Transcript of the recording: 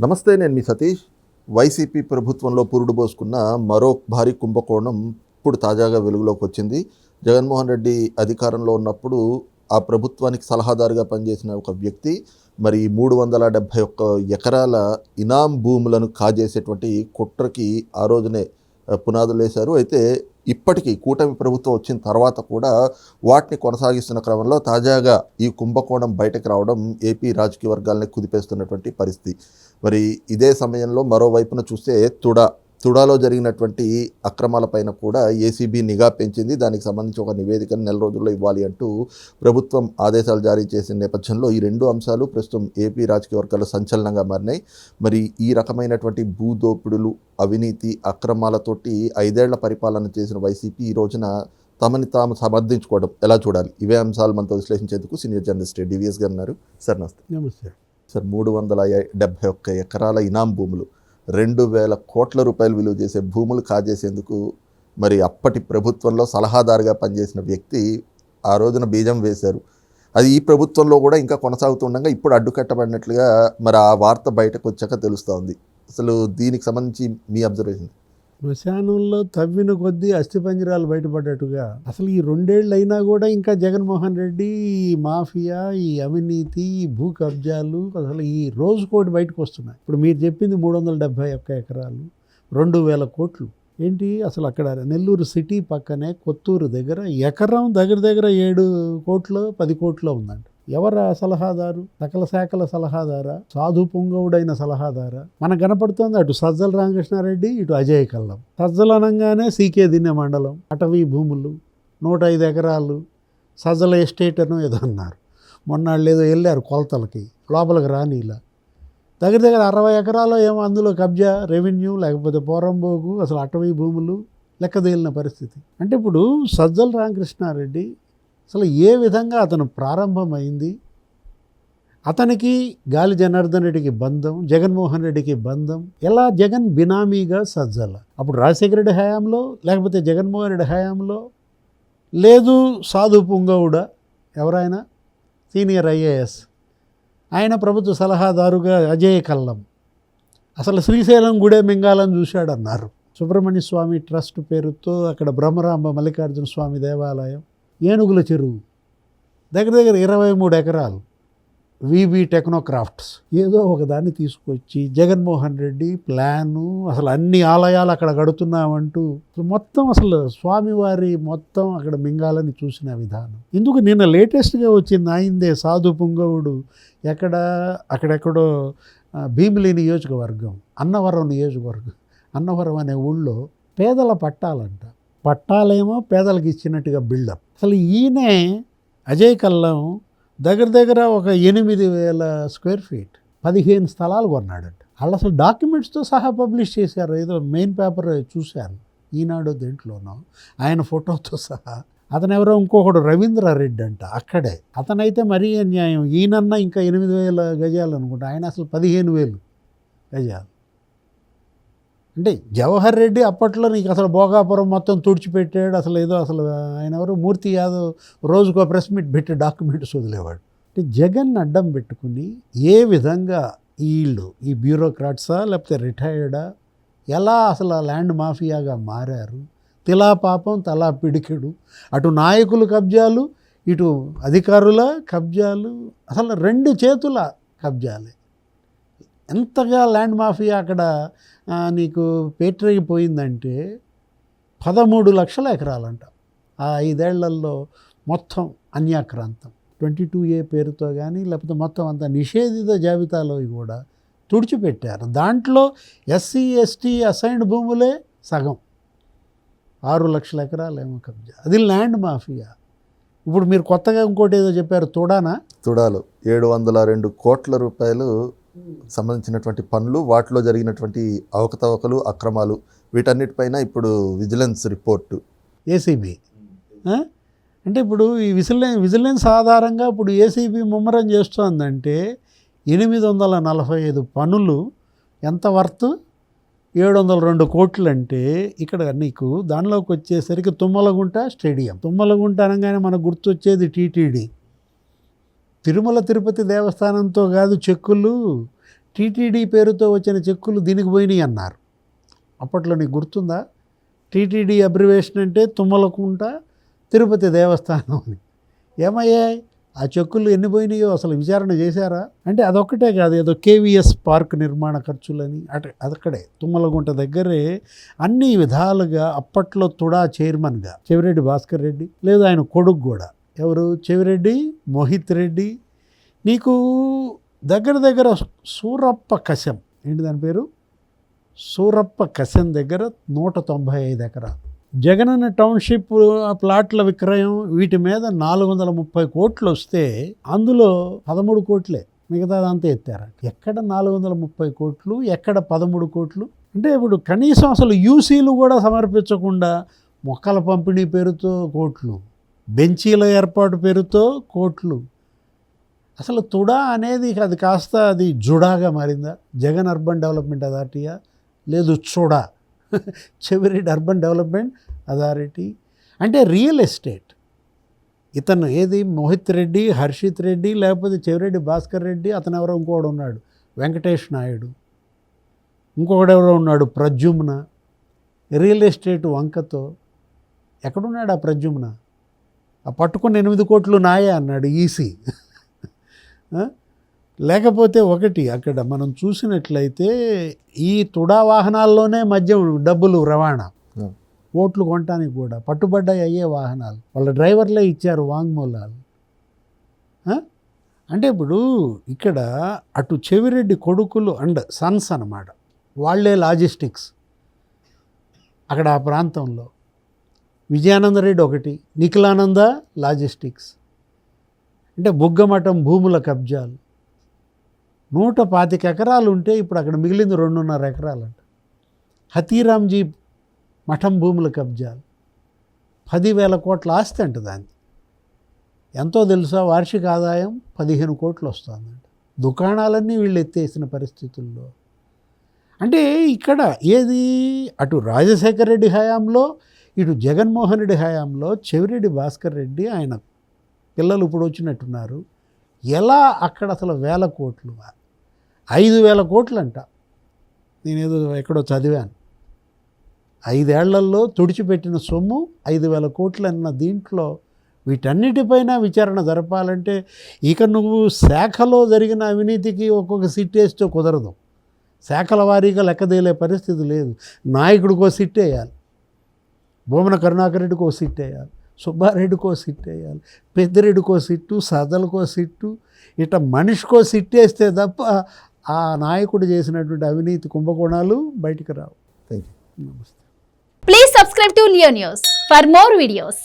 నమస్తే, నేను మీ సతీష్. వైసీపీ ప్రభుత్వంలో పురుడు పోసుకున్న మరో భారీ కుంభకోణం ఇప్పుడు తాజాగా వెలుగులోకి వచ్చింది. జగన్మోహన్ రెడ్డి అధికారంలో ఉన్నప్పుడు ఆ ప్రభుత్వానికి సలహాదారుగా పనిచేసిన ఒక వ్యక్తి మరి 371 ఎకరాల ఇనాం భూములను కాజేసేటువంటి కుట్రకి ఆ రోజునే పునాదులు వేశారు. అయితే ఇప్పటికీ కూటమి ప్రభుత్వం వచ్చిన తర్వాత కూడా వాటిని కొనసాగిస్తున్న క్రమంలో తాజాగా ఈ కుంభకోణం బయటకు రావడం ఏపీ రాజకీయ వర్గాలని కుదిపేస్తున్నటువంటి పరిస్థితి. మరి ఇదే సమయంలో మరోవైపున చూస్తే తుడాలో జరిగినటువంటి అక్రమాలపైన కూడా ఏసీబీ నిఘా పెంచింది. దానికి సంబంధించి ఒక నివేదికను నెల రోజుల్లో ఇవ్వాలి అంటూ ప్రభుత్వం ఆదేశాలు జారీ చేసిన నేపథ్యంలో ఈ రెండు అంశాలు ప్రస్తుతం ఏపీ రాజకీయ వర్గాల్లో సంచలనంగా మారినాయి. మరి ఈ రకమైనటువంటి భూదోపిడులు, అవినీతి, అక్రమాలతోటి 5 ఏళ్ల పరిపాలన చేసిన వైసీపీ ఈ రోజున తమని తాము సమర్థించుకోవడం ఎలా చూడాలి? ఇవే అంశాలు మనతో విశ్లేషించేందుకు సీనియర్ జర్నలిస్ట్ డివిఎస్ గారు ఉన్నారు. సార్ నమస్తే. నమస్తే సార్, 371 ఎకరాల ఇనాం భూములు, 2000 కోట్ల రూపాయలు విలువ చేసే భూములు కాజేసేందుకు మరి అప్పటి ప్రభుత్వంలో సలహాదారుగా పనిచేసిన వ్యక్తి ఆ రోజున బీజం వేశారు. అది ఈ ప్రభుత్వంలో కూడా ఇంకా కొనసాగుతుండగా ఇప్పుడు అడ్డుకట్టబడినట్లుగా మరి ఆ వార్త బయటకు వచ్చాక తెలుస్తూ ఉంది. అసలు దీనికి సంబంధించి మీ అబ్జర్వేషన్? శ్మశానంలో తవ్విన కొద్దీ అస్థిపంజరాలు బయటపడ్డట్టుగా అసలు ఈ 2 ఏళ్ళు అయినా కూడా ఇంకా జగన్మోహన్ రెడ్డి, ఈ మాఫియా, ఈ అవినీతి, ఈ భూ కబ్జాలు అసలు ఈ రోజుకోటి బయటకు వస్తున్నాయి. ఇప్పుడు మీరు చెప్పింది 371 ఎకరాలు, 2000 కోట్లు. ఏంటి అసలు అక్కడ నెల్లూరు సిటీ పక్కనే కొత్తూరు దగ్గర ఎకరం దగ్గర 7 కోట్లు 10 కోట్లు ఉందంట. ఎవరా సలహాదారు? సకల శాఖల సలహాదారా? సాధు పొంగవుడైన సలహాదారా? మనకు కనపడుతుంది అటు సజ్జల రామకృష్ణారెడ్డి, ఇటు అజయ్ కల్లం. సజ్జల అనగానే సీకే దిన్నె మండలం, అటవీ భూములు, 105 ఎకరాలు, సజ్జల ఎస్టేట్ అనో ఏదో అన్నారు. మొన్నాళ్ళు ఏదో వెళ్ళారు కొలతలకి, లోపలికి రానీలా. దగ్గర 60 ఎకరాలు ఏమో అందులో కబ్జా, రెవెన్యూ, లేకపోతే పోరంబోగు, అసలు అటవీ భూములు లెక్కదేలిన పరిస్థితి. అంటే ఇప్పుడు సజ్జల రామకృష్ణారెడ్డి అసలు ఏ విధంగా అతను ప్రారంభమైంది, అతనికి గాలి జనార్దన్ రెడ్డికి బంధం, జగన్మోహన్ రెడ్డికి బంధం, ఎలా జగన్ బినామీగా సజ్జల అప్పుడు రాజశేఖర రెడ్డి హయాంలో, లేకపోతే జగన్మోహన్ రెడ్డి హయాంలో, లేదు సాధు పుంగవుడ ఎవరైనా సీనియర్ ఐఏఎస్, ఆయన ప్రభుత్వ సలహాదారుగా అజయ్ కల్లం. అసలు శ్రీశైలం గుడే మింగాలని చూశాడన్నారు. సుబ్రహ్మణ్య స్వామి ట్రస్ట్ పేరుతో అక్కడ బ్రహ్మరాంబ మల్లికార్జున స్వామి దేవాలయం, ఏనుగుల చెరువు, దగ్గర 23 ఎకరాలు, వీబీ టెక్నోక్రాఫ్ట్స్. ఏదో ఒకదాన్ని తీసుకొచ్చి జగన్మోహన్ రెడ్డి ప్లాను, అసలు అన్ని ఆలయాలు అక్కడ కడుతున్నామంటూ మొత్తం అసలు స్వామివారి మొత్తం అక్కడ మింగాలని చూసిన విధానం. ఇందుకు నిన్న లేటెస్ట్గా వచ్చింది ఆయనదే సాధు పుంగవుడు. అక్కడెక్కడో భీమిలి నియోజకవర్గం, అన్నవరం అనే ఊళ్ళో పేదల పట్టాలంట. పట్టాలేమో పేదలకు ఇచ్చినట్టుగా బిల్డప్. అసలు ఈయనే అజయ్ కల్లం దగ్గర ఒక 8,000 స్క్వేర్ ఫీట్ 15 స్థలాలు కొన్నాడంట. వాళ్ళు అసలు డాక్యుమెంట్స్తో సహా పబ్లిష్ చేశారు. ఏదో మెయిన్ పేపర్ చూశాను, ఈనాడు దేంట్లోనో ఆయన ఫోటోతో సహా. అతను ఎవరో ఇంకొకడు రవీంద్రారెడ్డి అంట, అక్కడే. అతనైతే మరీ అన్యాయం. ఈయనన్నా ఇంకా 8,000 గజాలు అనుకుంటా, ఆయన అసలు 15,000 గజాలు. అంటే జవహర్ రెడ్డి అప్పట్లో నీకు అసలు భోగాపురం మొత్తం తుడిచిపెట్టాడు. అసలు ఆయన ఎవరు, మూర్తి యాదవ్ రోజుకో ప్రెస్ మీట్ పెట్టి డాక్యుమెంట్స్ వదిలేవాడు. అంటే జగన్ అడ్డం పెట్టుకుని ఏ విధంగా వీళ్ళు, ఈ బ్యూరోక్రాట్సా లేకపోతే రిటైర్డా, ఎలా అసలు ల్యాండ్ మాఫియాగా మారారు. తిలా పాపం తలా పిడికెడు, అటు నాయకులు కబ్జాలు, ఇటు అధికారుల కబ్జాలు, అసలు 2 చేతుల కబ్జాలే. ఎంతగా ల్యాండ్ మాఫియా అక్కడ నీకు పేటరేగిపోయిందంటే 13 లక్షల ఎకరాలంట. ఆ 5 ఏళ్లలో మొత్తం అన్యాక్రాంతం. 22A పేరుతో కానీ లేకపోతే మొత్తం అంతా నిషేధిత జాబితాలో కూడా తుడిచిపెట్టారు. దాంట్లో SC ST అసైన్డ్ భూములే సగం, 6 లక్షల ఎకరాలు ఏమో కబ్జా. అది ల్యాండ్ మాఫియా. ఇప్పుడు మీరు కొత్తగా ఇంకోటి ఏదో చెప్పారు, తుడాలో 702 కోట్ల రూపాయలు సంబంధించినటువంటి పనులు, వాటిలో జరిగినటువంటి అవకతవకలు, అక్రమాలు, వీటన్నిటిపైన ఇప్పుడు విజిలెన్స్ రిపోర్టు, ఏసీబీ. అంటే ఇప్పుడు ఈ విజిలెన్స్ ఆధారంగా ఇప్పుడు ఏసీబీ ముమ్మరం చేస్తోందంటే 845 పనులు ఎంత వర్త్? 702 కోట్లు. అంటే ఇక్కడ నీకు దానిలోకి వచ్చేసరికి తుమ్మలగుంట స్టేడియం. తుమ్మలగుంట అనగానే మనకు గుర్తొచ్చేది టీటీడీ. తిరుమల తిరుపతి దేవస్థానంతో కాదు చెక్కులు, టీటీడీ పేరుతో వచ్చిన చెక్కులు దీనికి పోయినాయి అన్నారు. అప్పట్లో నీకు గుర్తుందా? టీటీడీ అబ్రివేషన్ అంటే తుమ్మలకుంట తిరుపతి దేవస్థానం అని. ఏమయ్యాయి ఆ చెక్కులు? ఎన్ని పోయినాయో అసలు విచారణ చేశారా? అంటే అదొక్కటే కాదు, ఏదో కేవీఎస్ పార్క్ నిర్మాణ ఖర్చులని అక్కడే తుమ్మలగుంట దగ్గరే అన్ని విధాలుగా అప్పట్లో తుడా చైర్మన్గా చెవిరెడ్డి భాస్కర్ రెడ్డి, లేదు ఆయన కొడుకు కూడా, ఎవరు చెవిరెడ్డి మోహిత్ రెడ్డి, నీకు దగ్గర సూరప్ప కశం, ఏంటి దాని పేరు, సూరప్ప కశం దగ్గర 195 ఎకరాలు. జగనన్న టౌన్షిప్ ప్లాట్ల విక్రయం వీటి మీద 430 కోట్లు వస్తే అందులో 13 కోట్లే, మిగతాదంతా ఎత్తారు. ఎక్కడ 430 కోట్లు, ఎక్కడ 13 కోట్లు? అంటే ఇప్పుడు కనీసం అసలు యూసీలు కూడా సమర్పించకుండా మొక్కల పంపిణీ పేరుతో కోట్లు, బెంచీల ఏర్పాటు పేరుతో కోట్లు. అసలు తుడా అనేది అది కాస్త అది జుడాగా మారిందా? జగన్ అర్బన్ డెవలప్మెంట్ అథారిటీయా, లేదు చుడా చెవిరెడ్డి అర్బన్ డెవలప్మెంట్ అథారిటీ. అంటే రియల్ ఎస్టేట్ ఇతను ఏది మోహిత్ రెడ్డి, హర్షిత్ రెడ్డి, లేకపోతే చెవిరెడ్డి భాస్కర్ రెడ్డి, అతను ఎవరో ఇంకోడు ఉన్నాడు వెంకటేష్ నాయుడు, ఇంకొకడు ఎవరో ఉన్నాడు ప్రద్యుమ్న. రియల్ ఎస్టేట్ వంకతో ఎక్కడున్నాడు ఆ ప్రద్యుమ్న? ఆ పట్టుకున్న 8 కోట్లు నాయే అన్నాడు ఈసీ. లేకపోతే ఒకటి అక్కడ మనం చూసినట్లయితే ఈ తుడా వాహనాల్లోనే మద్యం డబ్బులు రవాణా, ఓట్లు కొనటానికి కూడా పట్టుబడ్డాయి అయ్యే వాహనాలు, వాళ్ళ డ్రైవర్లే ఇచ్చారు వాంగ్మూలాలు. అంటే ఇప్పుడు ఇక్కడ అటు చెవిరెడ్డి కొడుకులు అండ్ సన్స్ అన్నమాట, వాళ్ళే లాజిస్టిక్స్ అక్కడ ఆ ప్రాంతంలో. విజయానందరెడ్డి ఒకటి, నిఖిలానంద లాజిస్టిక్స్. అంటే బుగ్గమఠం భూముల కబ్జాలు, 125 ఎకరాలు ఉంటే ఇప్పుడు అక్కడ మిగిలింది 2.5 ఎకరాలంట. హతీరామ్జీ మఠం భూముల కబ్జాలు, 10,000 కోట్ల ఆస్తి అంట. దాన్ని ఎంతో తెలుసా? వార్షిక ఆదాయం 15 కోట్లు వస్తుందంట. దుకాణాలన్నీ వీళ్ళు ఎత్తేసిన పరిస్థితుల్లో. అంటే ఇక్కడ ఏది అటు రాజశేఖర రెడ్డి హయాంలో, ఇటు జగన్మోహన్ రెడ్డి హయాంలో చెవిరెడ్డి భాస్కర్ రెడ్డి ఆయన పిల్లలు ఇప్పుడు వచ్చినట్టున్నారు. ఎలా అక్కడ అసలు 1,000 కోట్లు, 5,000 కోట్లు అంట. నేనేదో ఎక్కడో చదివాను, 5 ఏళ్లలో తుడిచిపెట్టిన సొమ్ము 5,000 కోట్లు అన్న దీంట్లో వీటన్నిటిపైన విచారణ జరపాలంటే ఇక నువ్వు శాఖలో జరిగిన అవినీతికి ఒక్కొక్క సిట్ వేస్తే కుదరదు. శాఖల వారీగా లెక్కదేలే పరిస్థితి లేదు. నాయకుడికో సిట్ వేయాలి, భూమన కరుణాకర్ రెడ్డికో సిట్ వేయాలి, సుబ్బారెడ్డికో సిట్ వేయాలి, పెద్దిరెడ్డికో సిట్టు, సదలకో సిట్టు, ఇట మనిషికో సిట్ వేస్తే తప్ప ఆ నాయకుడు చేసినటువంటి అవినీతి కుంభకోణాలు బయటికి రావు. Thank you. నమస్తే. Please subscribe to Leo News for more videos.